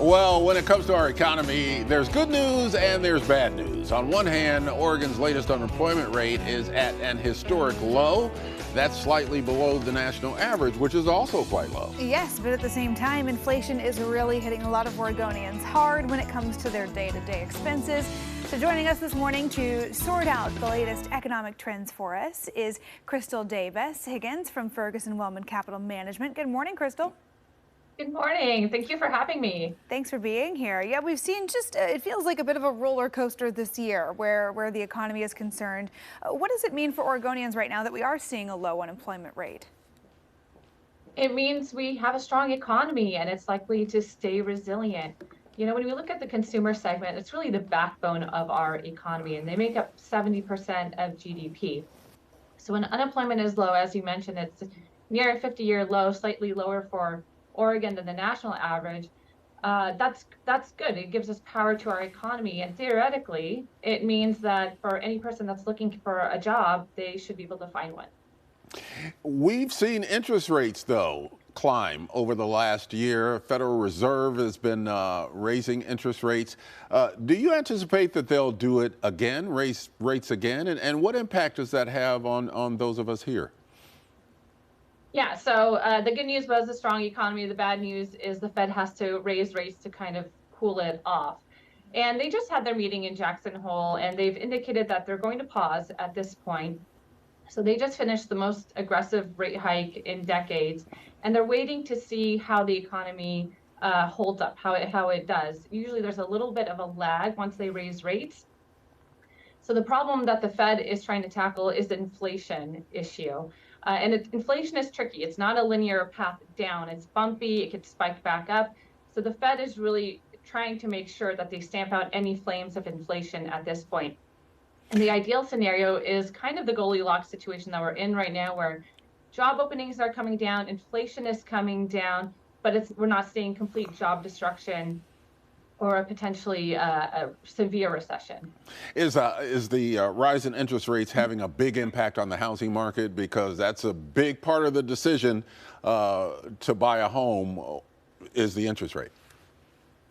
Well, when it comes to our economy, there's good news and there's bad news. On one hand, Oregon's latest unemployment rate is at an historic low. That's slightly below the national average, which is also quite low. Yes, but at the same time, inflation is really hitting a lot of Oregonians hard when it comes to their day-to-day expenses. So joining us this morning to sort out the latest economic trends for us is Crystal Davis Higgins from Ferguson Wellman Capital Management. Good morning, Crystal. Good morning. Thank you for having me. Thanks for being here. Yeah, we've seen it feels like a bit of a roller coaster this year where the economy is concerned. What does it mean for Oregonians right now that we are seeing a low unemployment rate? It means we have a strong economy and it's likely to stay resilient. You know, when we look at the consumer segment, it's really the backbone of our economy and they make up 70% of GDP. So when unemployment is low, as you mentioned, it's near a 50-year low, slightly lower for Oregon than the national average. That's good. It gives us power to our economy, and theoretically, it means that for any person that's looking for a job, they should be able to find one. We've seen interest rates, though, climb over the last year. Federal Reserve has been raising interest rates. Do you anticipate that they'll do it again, raise rates again? And what impact does that have on those of us here? Yeah, so the good news was a strong economy. The bad news is the Fed has to raise rates to kind of cool it off. And they just had their meeting in Jackson Hole, and they've indicated that they're going to pause at this point. So they just finished the most aggressive rate hike in decades, and they're waiting to see how the economy holds up, how it does. Usually there's a little bit of a lag once they raise rates. So the problem that the Fed is trying to tackle is the inflation issue. Inflation is tricky. It's not a linear path down. It's bumpy. It could spike back up. So the Fed is really trying to make sure that they stamp out any flames of inflation at this point. And the ideal scenario is kind of the Goldilocks situation that we're in right now, where job openings are coming down, inflation is coming down, but we're not seeing complete job destruction or a potentially a severe recession. Is the rise in interest rates having a big impact on the housing market? Because that's a big part of the decision to buy a home is the interest rate.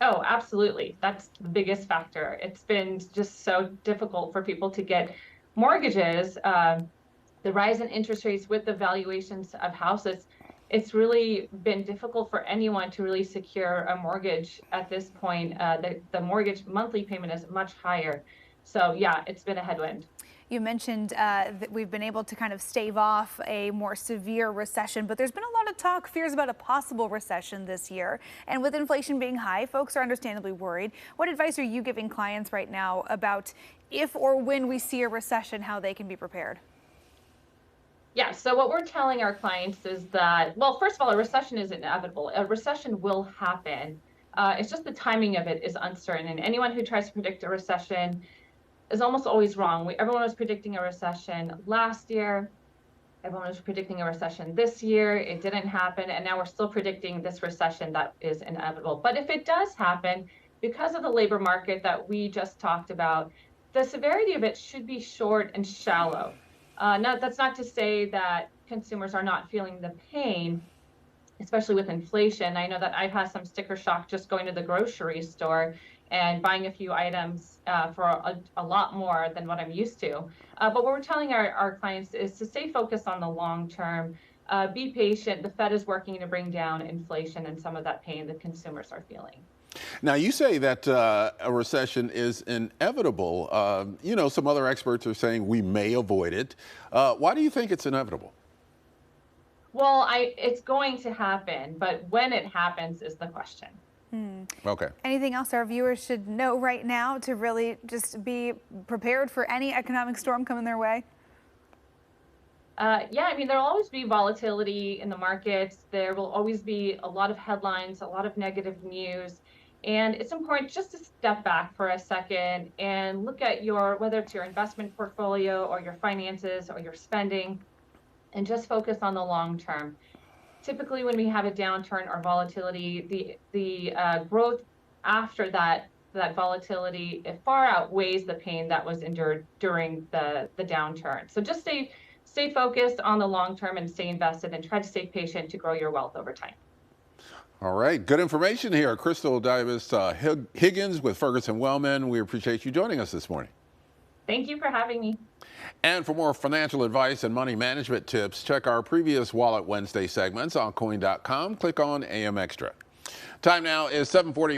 Oh, absolutely. That's the biggest factor. It's been just so difficult for people to get mortgages. The rise in interest rates with the valuations of houses, it's really been difficult for anyone to really secure a mortgage at this point. The mortgage monthly payment is much higher. So yeah, it's been a headwind. You mentioned that we've been able to kind of stave off a more severe recession, but there's been a lot of talk, fears about a possible recession this year. And with inflation being high, folks are understandably worried. What advice are you giving clients right now about if or when we see a recession, how they can be prepared? Yeah, so what we're telling our clients is that, well, first of all, a recession is inevitable. A recession will happen. It's just the timing of it is uncertain. And anyone who tries to predict a recession is almost always wrong. Everyone was predicting a recession last year. Everyone was predicting a recession this year. It didn't happen. And now we're still predicting this recession that is inevitable. But if it does happen, because of the labor market that we just talked about, the severity of it should be short and shallow. That's not to say that consumers are not feeling the pain, especially with inflation. I know that I've had some sticker shock just going to the grocery store and buying a few items for a lot more than what I'm used to. But what we're telling our clients is to stay focused on the long term, be patient. The Fed is working to bring down inflation and some of that pain that consumers are feeling. Now, you say that a recession is inevitable. You know, some other experts are saying we may avoid it. Why do you think it's inevitable? Well, it's going to happen, but when it happens is the question. Okay. Anything else our viewers should know right now to really just be prepared for any economic storm coming their way? Yeah, I mean, there'll always be volatility in the markets. There will always be a lot of headlines, a lot of negative news. And it's important just to step back for a second and look at whether it's your investment portfolio or your finances or your spending, and just focus on the long term. Typically, when we have a downturn or volatility, the growth after that volatility, it far outweighs the pain that was endured during the downturn. So just stay focused on the long term and stay invested and try to stay patient to grow your wealth over time. All right, good information here. Crystal Davis Higgins with Ferguson Wellman. We appreciate you joining us this morning. Thank you for having me. And for more financial advice and money management tips, check our previous Wallet Wednesday segments on coin.com. Click on AM Extra. Time now is 7:40.